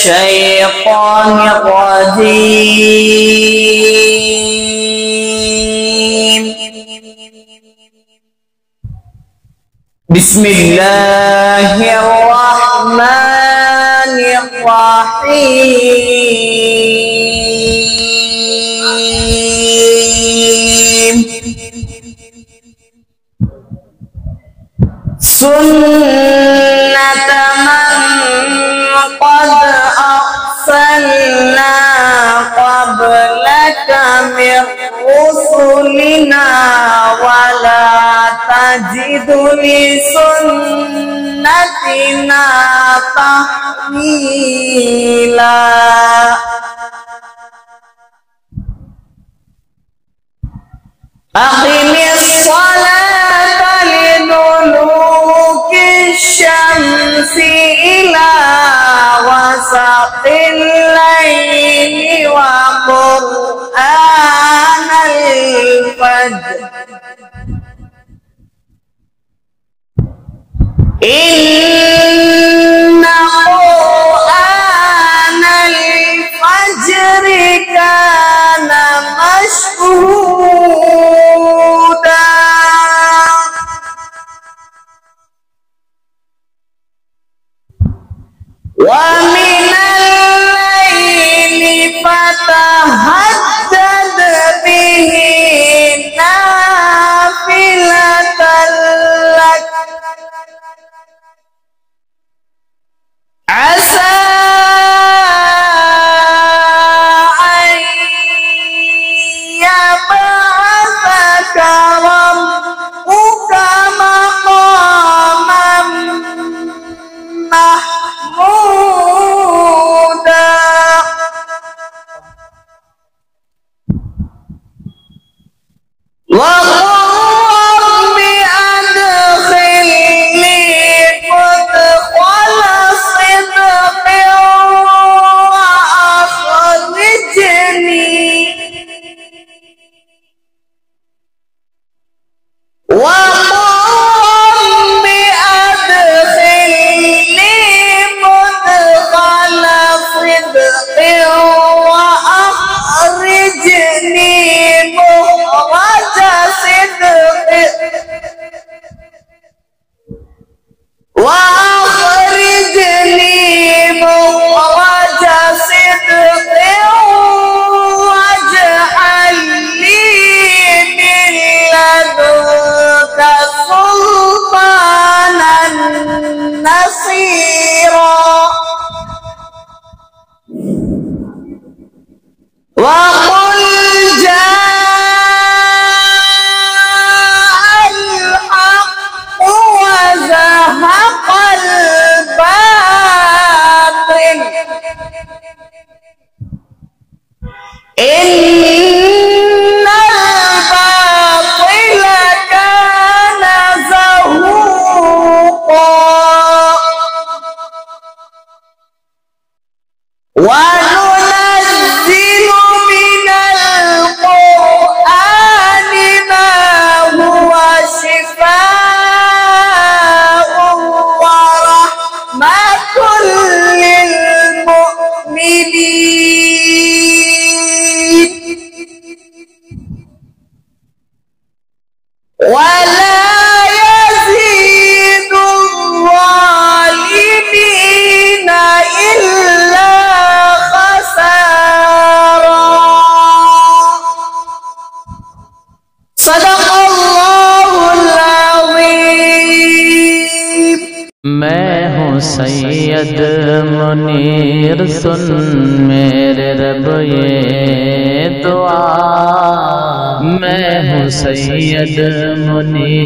الشيطان الرجيم. بسم الله الرحمن الرحيم. سنة من قد أرسلنا قبلك من رسلنا ولا تجد لسنتنا تحويلا. أقم الصلاة لدلوك الشمس إلى غسق الليل وقرآن الفجر إن قرآن الفجر كان مشهودا. ومن الليل فتهجد به نافلة لك عسى أن يبعثك ربك مقاما محمودا. وقل رب أدخلني مدخل صدق وأخرجني مخرج صدق واجعل لي من لدنك سلطانا نصيرا. وقل جاء الحق وزهق الباطل إن الباطل كان زهوقا. وننزل من القرآن ما هو شفاء ورحمة للمؤمنين ولا يزيد الظالمين إلا خسارا. صدق الله العظيم. मैं हूँ सैयद मुनीर, सुन मेरे रब ये दुआ। मैं हूँ सैयद मुनीर।